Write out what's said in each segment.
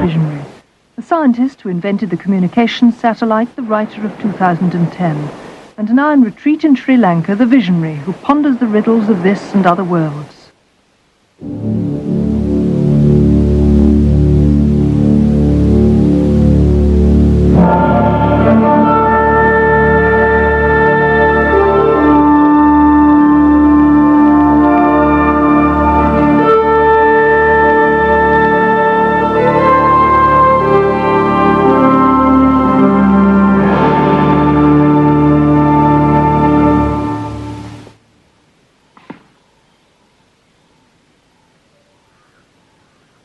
visionary, the scientist who invented the communications satellite, the writer of 2010, and now in retreat in Sri Lanka, the visionary who ponders the riddles of this and other worlds.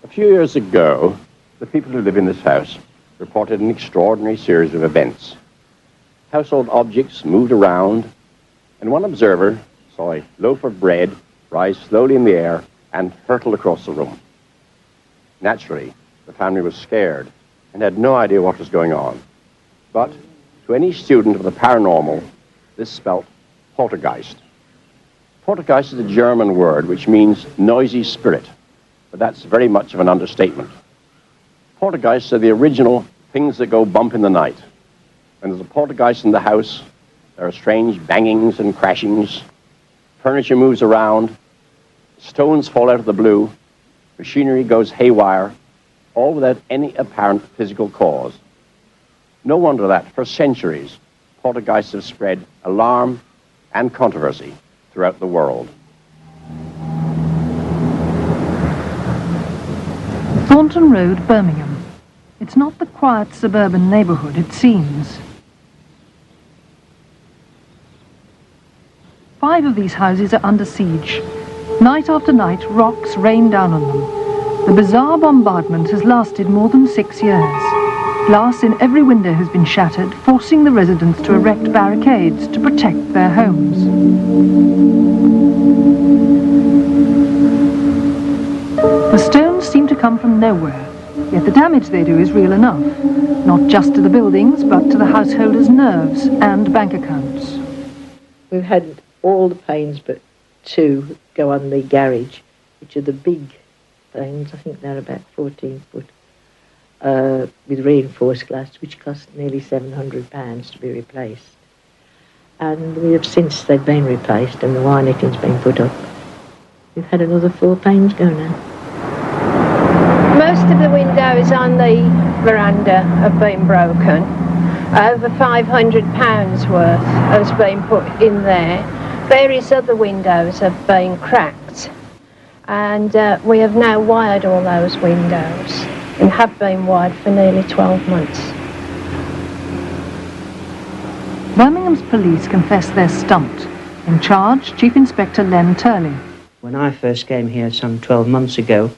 A few years ago, the people who live in this house reported an extraordinary series of events. Household objects moved around, and one observer saw a loaf of bread rise slowly in the air and hurtle across the room. Naturally, the family was scared and had no idea what was going on. But to any student of the paranormal, this spelt poltergeist. Poltergeist is a German word which means noisy spirit, but that's very much of an understatement. Poltergeists are the original things that go bump in the night. When there's a poltergeist in the house, there are strange bangings and crashings, furniture moves around, stones fall out of the blue, machinery goes haywire, all without any apparent physical cause. No wonder that, for centuries, poltergeists have spread alarm and controversy throughout the world. Thornton Road, Birmingham. It's not the quiet suburban neighbourhood it seems. 5 of these houses are under siege. Night after night, rocks rain down on them. The bizarre bombardment has lasted more than 6 years. Glass in every window has been shattered, forcing the residents to erect barricades to protect their homes. The stones seem to come from nowhere, yet the damage they do is real enough, not just to the buildings, but to the householders' nerves and bank accounts. We've had all the panes but 2 go on the garage, which are the big panes. I think they're about 14 foot, with reinforced glass, which cost nearly £700 to be replaced. And we have since they've been replaced and the wire netting's been put up. We've had another 4 panes go now. Most of the windows on the veranda have been broken. Over £500 worth has been put in there. Various other windows have been cracked, and we have now wired all those windows and have been wired for nearly 12 months. Birmingham's police confess they're stumped. In charge, Chief Inspector Len Turley. When I first came here some 12 months ago,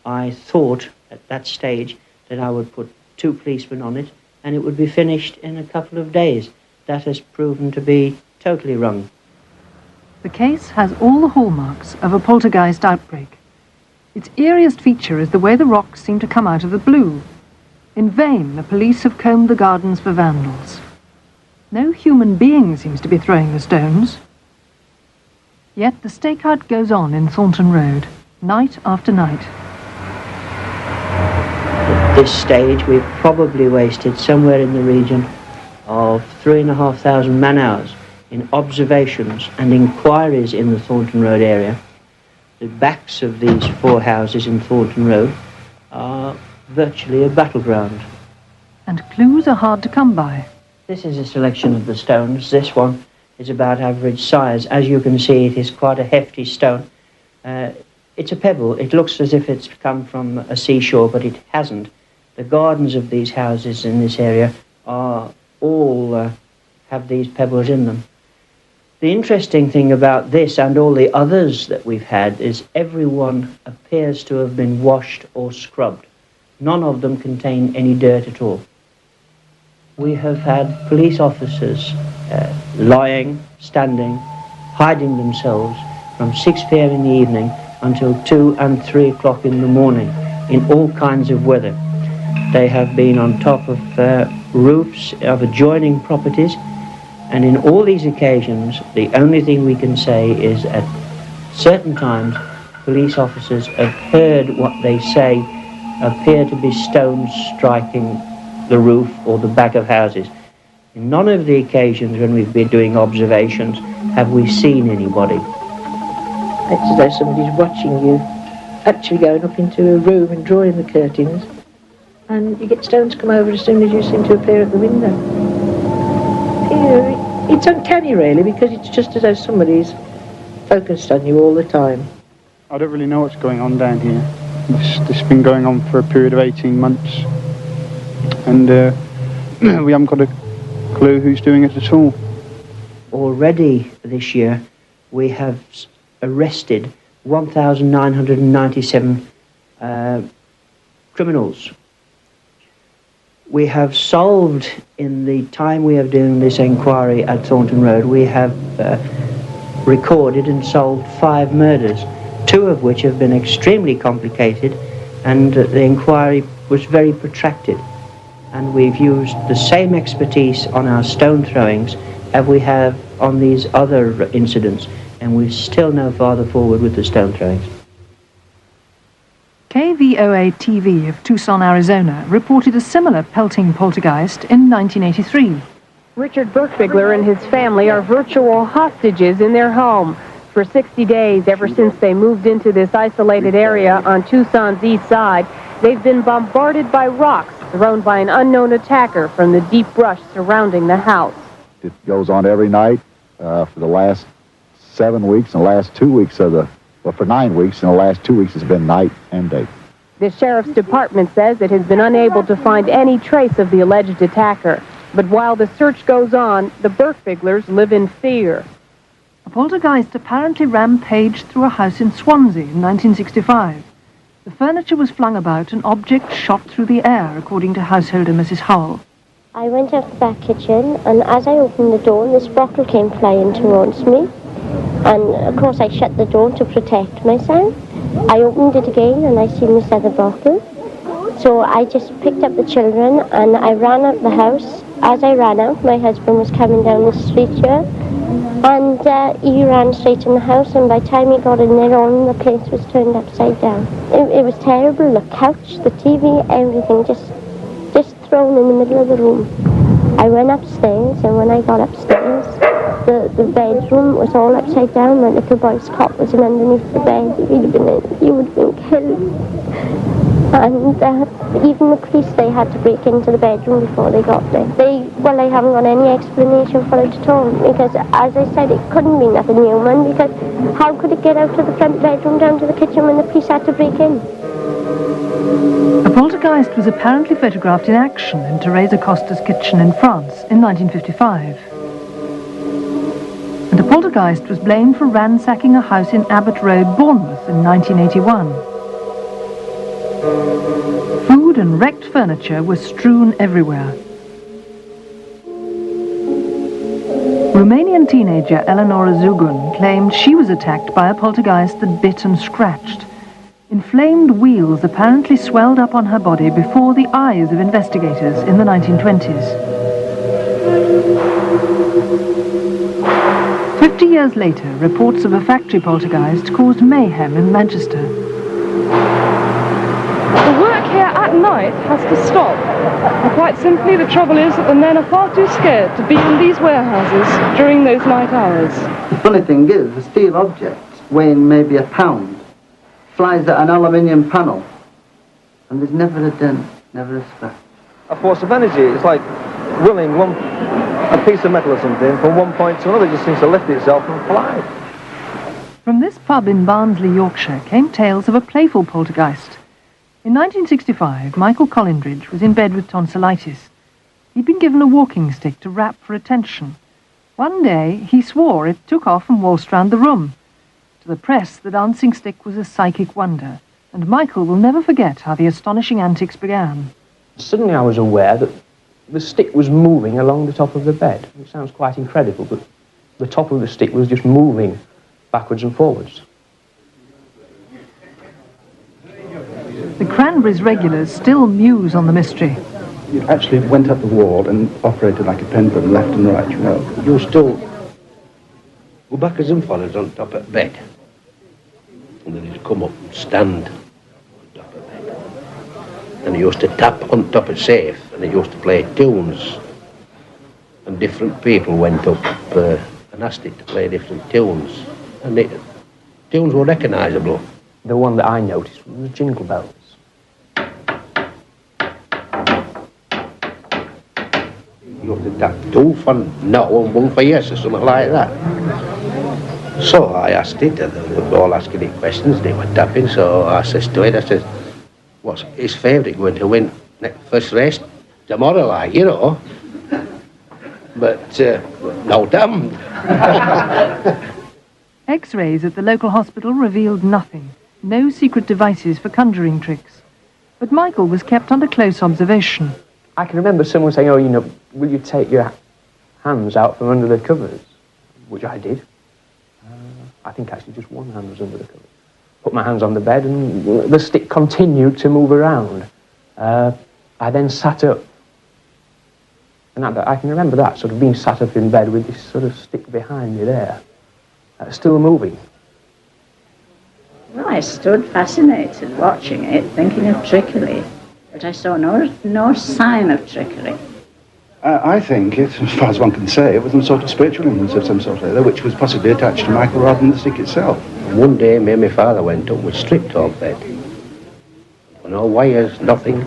I thought at that stage that I would put 2 policemen on it and it would be finished in a couple of days. That has proven to be totally wrong. The case has all the hallmarks of a poltergeist outbreak. Its eeriest feature is the way the rocks seem to come out of the blue. In vain, the police have combed the gardens for vandals. No human being seems to be throwing the stones. Yet the stakeout goes on in Thornton Road, night after night. At this stage, we've probably wasted somewhere in the region of 3,500 man-hours in observations and inquiries in the Thornton Road area. The backs of these 4 houses in Thornton Road are virtually a battleground. And clues are hard to come by. This is a selection of the stones. This one is about average size. As you can see, it is quite a hefty stone. It's a pebble. It looks as if it's come from a seashore, but it hasn't. The gardens of these houses in this area are all have these pebbles in them. The interesting thing about this and all the others that we've had is every one appears to have been washed or scrubbed. None of them contain any dirt at all. We have had police officers lying, standing, hiding themselves from 6 p.m. in the evening until 2 and 3 o'clock in the morning in all kinds of weather. They have been on top of roofs of adjoining properties, and in all these occasions, the only thing we can say is at certain times, police officers have heard what they say appear to be stones striking the roof or the back of houses. In none of the occasions when we've been doing observations have we seen anybody. It's as though somebody's watching you, actually going up into a room and drawing the curtains, and you get stones come over as soon as you seem to appear at the window. It's uncanny, really, because it's just as though somebody's focused on you all the time. I don't really know what's going on down here. This has been going on for a period of 18 months, and we haven't got a clue who's doing it at all. Already this year we have arrested 1,997 criminals. We have solved, in the time we have doing this inquiry at Thornton Road, we have recorded and solved 5 murders, 2 of which have been extremely complicated, and the inquiry was very protracted. And we've used the same expertise on our stone throwings as we have on these other incidents, and we're still no farther forward with the stone throwings. KVOA-TV of Tucson, Arizona, reported a similar pelting poltergeist in 1983. Richard Birkbigler and his family are virtual hostages in their home. For 60 days, ever since they moved into this isolated area on Tucson's east side, they've been bombarded by rocks thrown by an unknown attacker from the deep brush surrounding the house. It goes on every night for the last 7 weeks, and the last 2 weeks for 9 weeks, and the last 2 weeks has been night and day. The sheriff's department says it has been unable to find any trace of the alleged attacker. But while the search goes on, the Birkbiglers live in fear. A poltergeist apparently rampaged through a house in Swansea in 1965. The furniture was flung about and objects shot through the air, according to householder Mrs. Howell. I went out the back kitchen, and as I opened the door, this bottle came flying towards me. And, of course, I shut the door to protect myself. I opened it again, and I seen this other bottle. So I just picked up the children, and I ran out the house. As I ran out, my husband was coming down the street here, and he ran straight in the house, and by the time he got in there, all the place was turned upside down. It was terrible. The couch, the TV, everything just thrown in the middle of the room. I went upstairs, and when I got upstairs, the bedroom was all upside down. My little boy's cot was in underneath the bed. He would have been killed. And even the police, they had to break into the bedroom before they got there. They haven't got any explanation for it at all, because, as I said, it couldn't be nothing human, because how could it get out of the front bedroom down to the kitchen when the police had to break in? A poltergeist was apparently photographed in action in Thérèse Acosta's kitchen in France in 1955. And a poltergeist was blamed for ransacking a house in Abbott Road, Bournemouth in 1981. Food and wrecked furniture were strewn everywhere. Romanian teenager Eleonora Zugun claimed she was attacked by a poltergeist that bit and scratched. Inflamed wheals apparently swelled up on her body before the eyes of investigators in the 1920s. 50 years later, reports of a factory poltergeist caused mayhem in Manchester. The work here at night has to stop. And quite simply, the trouble is that the men are far too scared to be in these warehouses during those night hours. The funny thing is, the steel object, weighing maybe a pound, flies at an aluminium panel, and there's never a dent, never a scratch. A force of energy. It's like willing a piece of metal or something from one point to another. It just seems to lift itself and fly. From this pub in Barnsley, Yorkshire, came tales of a playful poltergeist. In 1965, Michael Collindridge was in bed with tonsillitis. He'd been given a walking stick to rap for attention. One day, he swore it took off and waltzed round the room. To the press, the dancing stick was a psychic wonder, and Michael will never forget how the astonishing antics began. Suddenly I was aware that the stick was moving along the top of the bed. It sounds quite incredible, but the top of the stick was just moving backwards and forwards. The Cranberries regulars still muse on the mystery. You actually went up the wall and operated like a pendulum, left and right, you know. You still go backwards and forwards on top of the bed. And then he'd come up and stand on top of the bed. and he used to tap on top of safe, and he used to play tunes. And different people went up and asked it to play different tunes. And the tunes were recognisable. The one that I noticed was Jingle Bells. He used to tap 2 for no and 1 for yes or something like that. So I asked it, and they were all asking it questions, they were tapping, so I says to it, I says, what's his favourite going to win first race tomorrow, like, you know? But no damn. X-rays at the local hospital revealed nothing. No secret devices for conjuring tricks. But Michael was kept under close observation. I can remember someone saying, oh, you know, will you take your hands out from under the covers? Which I did. I think actually just one hand was under the covers. Put my hands on the bed and the stick continued to move around. I then sat up. And I can remember that, sort of being sat up in bed with this sort of stick behind me there, still moving. Well, I stood fascinated watching it, thinking of trickery, but I saw no sign of trickery. I think, as far as one can say, it was some sort of spiritual influence of some sort or other, which was possibly attached to Michael rather than the stick itself. And one day, me and my father went up with stripped off bed. No wires, nothing.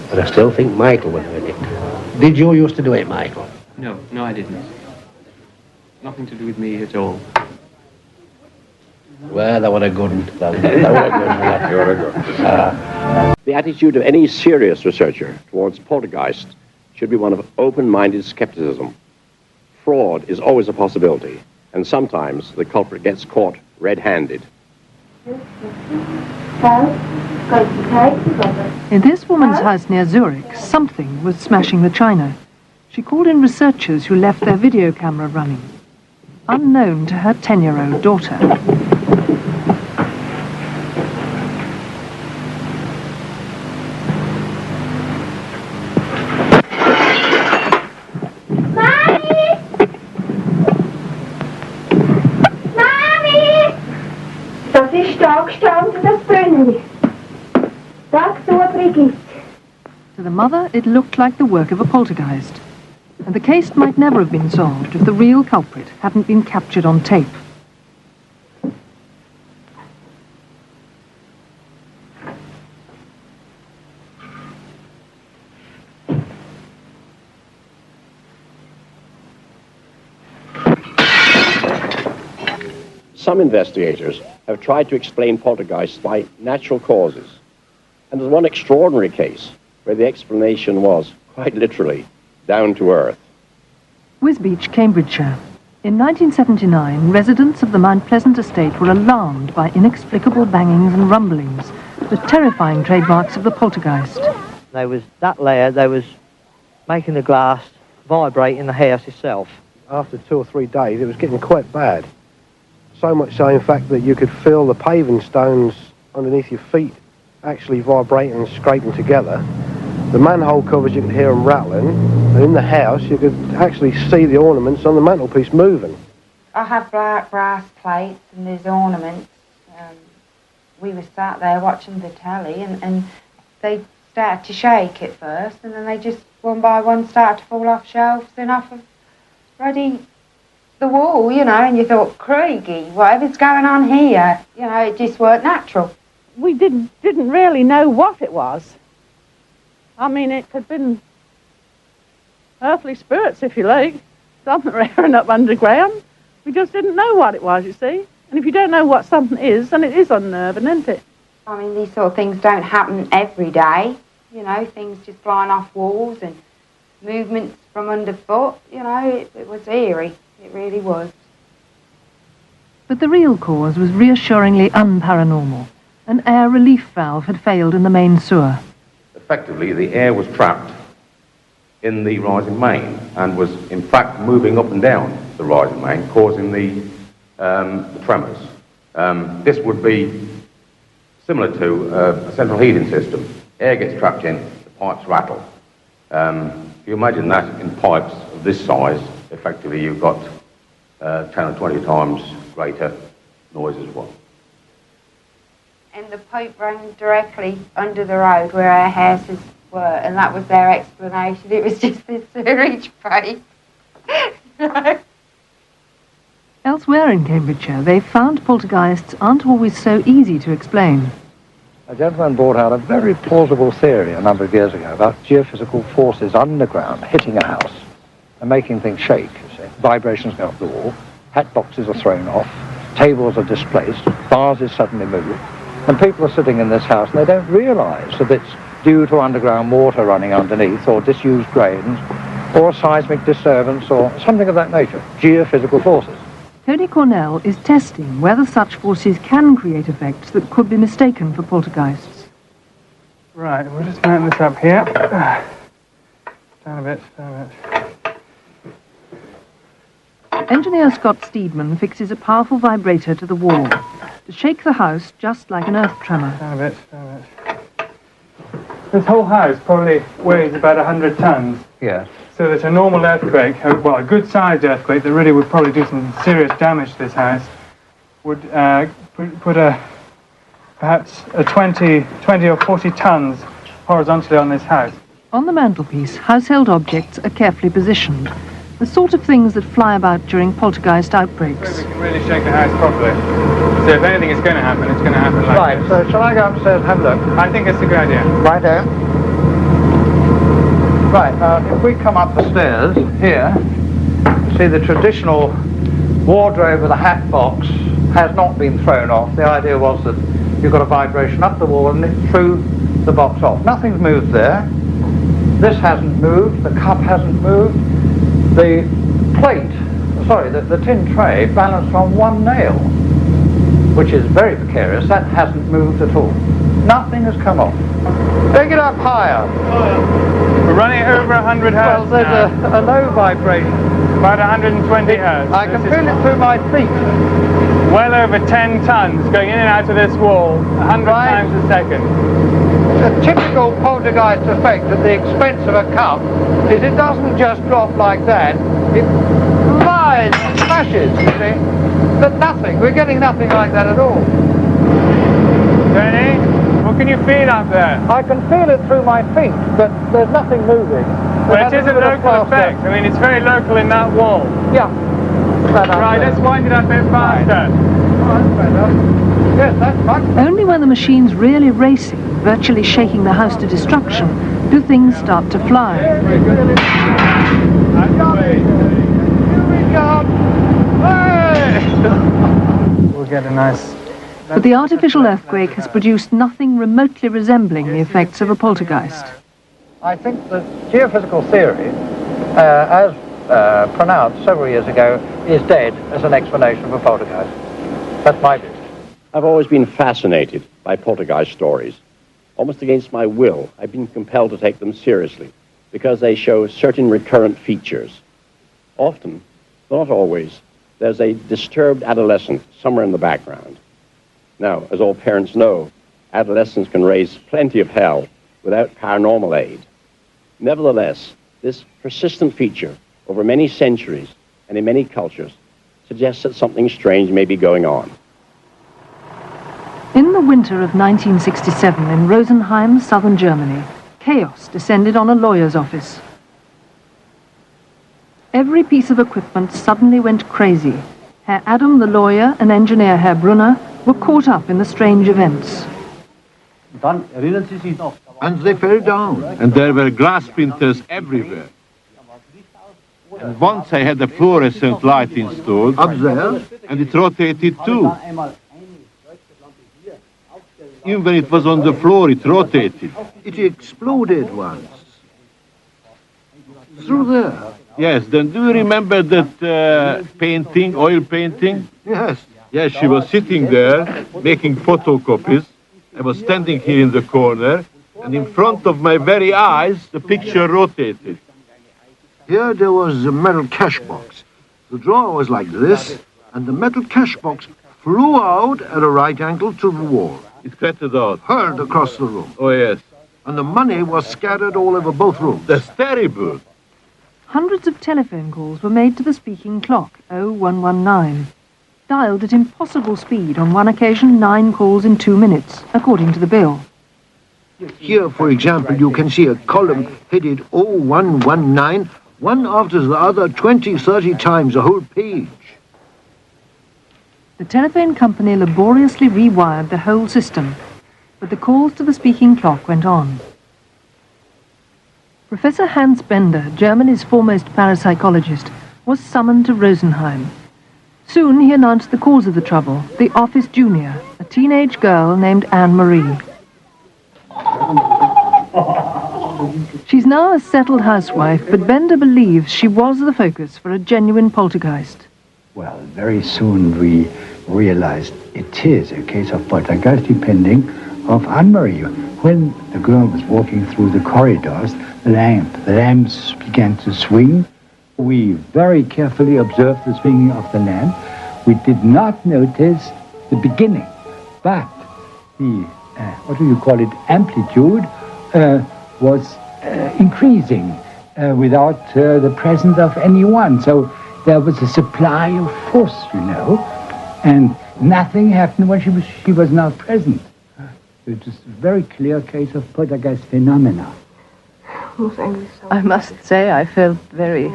But I still think Michael was doing it. Did you used to do it, Michael? No, I didn't. Nothing to do with me at all. Well, that was a good one. The attitude of any serious researcher towards poltergeist should be one of open-minded skepticism. Fraud is always a possibility, and sometimes the culprit gets caught red-handed. In this woman's house near Zurich, something was smashing the china. She called in researchers who left their video camera running, unknown to her 10-year-old daughter. Das ist da gestanden, das Brünnli. Sag so, Brigitte. To the mother, it looked like the work of a poltergeist. And the case might never have been solved if the real culprit hadn't been captured on tape. Some investigators have tried to explain poltergeists by natural causes. And there's one extraordinary case where the explanation was, quite literally, down to earth. Wisbeach, Cambridgeshire. In 1979, residents of the Mount Pleasant estate were alarmed by inexplicable bangings and rumblings, the terrifying trademarks of the poltergeist. There was that layer, they was making the glass vibrate in the house itself. After 2 or 3 days, it was getting quite bad. So much so, in fact, that you could feel the paving stones underneath your feet actually vibrating and scraping together. The manhole covers, you could hear them rattling, and in the house, you could actually see the ornaments on the mantelpiece moving. I have black brass plates and there's ornaments. We were sat there watching the telly and they started to shake at first, and then they just, one by one, started to fall off shelves and off of the wall, you know, and you thought, Craigie, whatever's going on here, you know, it just weren't natural. We didn't really know what it was. I mean, it could have been earthly spirits, if you like, something rearing up underground. We just didn't know what it was, you see. And if you don't know what something is, then it is unnerving, isn't it? I mean, these sort of things don't happen every day, you know, things just flying off walls and movements from underfoot, you know, it was eerie. It really was. But the real cause was reassuringly unparanormal. An air relief valve had failed in the main sewer. Effectively, the air was trapped in the rising main and was, in fact, moving up and down the rising main, causing the tremors. This would be similar to a central heating system. Air gets trapped in, the pipes rattle. If you imagine that in pipes of this size, effectively you've got 10 or 20 times greater noise as well. and the pipe ran directly under the road where our houses were, and that was their explanation. It was just this sewage pipe. Elsewhere in Cambridgeshire, they've found poltergeists aren't always so easy to explain. A gentleman brought out a very plausible theory a number of years ago about geophysical forces underground hitting a house and making things shake, you see. Vibrations go up the wall, hat boxes are thrown off, tables are displaced, vases suddenly move, and people are sitting in this house and they don't realise that it's due to underground water running underneath, or disused drains, or seismic disturbance, or something of that nature. Geophysical forces. Tony Cornell is testing whether such forces can create effects that could be mistaken for poltergeists. Right, we'll just mount this up here. Down a bit, down a bit. Engineer Scott Steedman fixes a powerful vibrator to the wall to shake the house just like an earth tremor. Down a bit, down a bit. This whole house probably weighs about 100 tons. Yes. So that a normal earthquake, well, a good-sized earthquake that really would probably do some serious damage to this house, would put perhaps a 20 or 40 tons horizontally on this house. On the mantelpiece, household objects are carefully positioned, the sort of things that fly about during poltergeist outbreaks. So we can really shake the house properly. So if anything is going to happen, it's going to happen like this. Right, so shall I go upstairs and have a look? I think it's a good idea. Righto. Right, now if we come up the stairs here, you see the traditional wardrobe with a hat box has not been thrown off. The idea was that you've got a vibration up the wall and it threw the box off. Nothing's moved there. This hasn't moved, the cup hasn't moved. The plate, sorry, the tin tray balanced on one nail, which is very precarious. That hasn't moved at all. Nothing has come off. Take it up higher. We're running over 100 hertz. Well, there's a low vibration. About 120 hertz. I can feel it through my feet. Well over 10 tons going in and out of this wall 100 times a second. The typical poltergeist effect at the expense of a cup is it doesn't just drop like that. It flies, smashes, you see. But nothing. We're getting nothing like that at all. Tony, what can you feel up there? I can feel it through my feet, but there's nothing moving. Well, it is a local effect. I mean, it's very local in that wall. Yeah. Right, let's wind it up a bit faster. Yes, that's much. Only when the machine's really racing, virtually shaking the house to destruction, do things start to fly. Here we come. Hey! We'll get a nice... But the artificial earthquake has produced nothing remotely resembling the effects of a poltergeist. I think the geophysical theory, as pronounced several years ago, is dead as an explanation for poltergeist. That's my view. I've always been fascinated by poltergeist stories. Almost against my will, I've been compelled to take them seriously because they show certain recurrent features. Often, but not always, there's a disturbed adolescent somewhere in the background. Now, as all parents know, adolescents can raise plenty of hell without paranormal aid. Nevertheless, this persistent feature over many centuries and in many cultures suggests that something strange may be going on. In the winter of 1967 in Rosenheim, southern Germany, chaos descended on a lawyer's office. Every piece of equipment suddenly went crazy. Herr Adam, the lawyer, and engineer Herr Brunner were caught up in the strange events. And they fell down. And there were glass splinters everywhere. And once I had a fluorescent light installed. Up there? And it rotated too. Even when it was on the floor, it rotated. It exploded once. Through there. Yes, then do you remember that painting, oil painting? Yes. Yes, she was sitting there, making photocopies. I was standing here in the corner, and in front of my very eyes, the picture rotated. Here there was a metal cash box. The drawer was like this, and the metal cash box flew out at a right angle to the wall. It clattered out. Hurled across the room. Oh, yes. And the money was scattered all over both rooms. That's terrible. Hundreds of telephone calls were made to the speaking clock, 0119. dialed at impossible speed, on one occasion 9 calls in 2 minutes, according to the bill. Here, for example, you can see a column headed 0119, one after the other 20, 30 times, a whole page. The telephone company laboriously rewired the whole system, but the calls to the speaking clock went on. Professor Hans Bender, Germany's foremost parapsychologist, was summoned to Rosenheim. Soon he announced the cause of the trouble, the office junior, a teenage girl named Anne-Marie. She's now a settled housewife, but Bender believes she was the focus for a genuine poltergeist. Well, very soon we realized it is a case of poltergeist, depending of Anne-Marie. When the girl was walking through the corridors, the lamps began to swing. We very carefully observed the swinging of the lamp. We did not notice the beginning, but the, amplitude was increasing without the presence of anyone. So there was a supply of force, and nothing happened when she was not present. It is a very clear case of poltergeist phenomena. I must say I felt very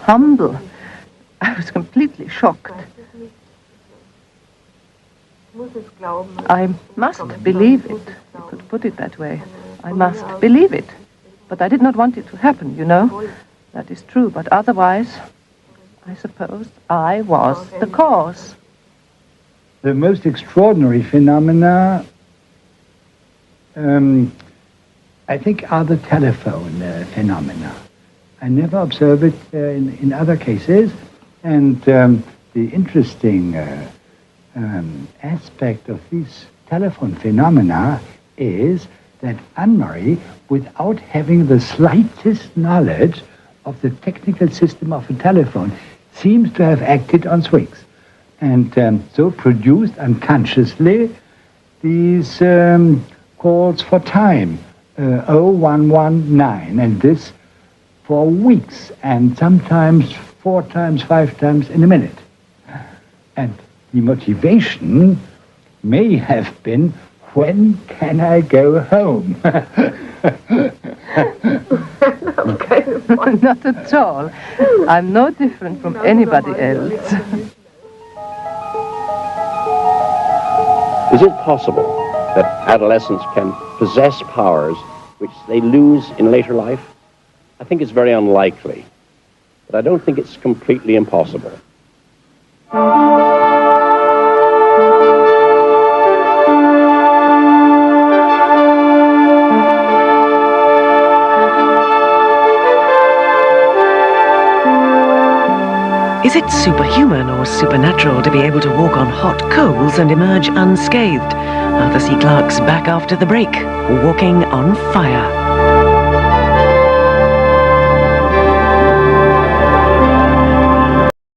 humble. I was completely shocked. I must believe it. You could put it that way. I must believe it. But I did not want it to happen, That is true, but otherwise, I suppose I was the cause. The most extraordinary phenomena, I think, are the telephone phenomena. I never observe it in other cases, and the interesting aspect of these telephone phenomena is that Anne-Marie, without having the slightest knowledge of the technical system of a telephone, seems to have acted on swings, and so produced unconsciously these calls for time, 0119, and this for weeks, and sometimes 4 times, 5 times in a minute. And the motivation may have been, when can I go home? Not at all. I'm no different from anybody else. Is it possible that adolescents can possess powers which they lose in later life? I think it's very unlikely, but I don't think it's completely impossible. Is it superhuman or supernatural to be able to walk on hot coals and emerge unscathed? Arthur C. Clarke's back after the break, Walking on Fire.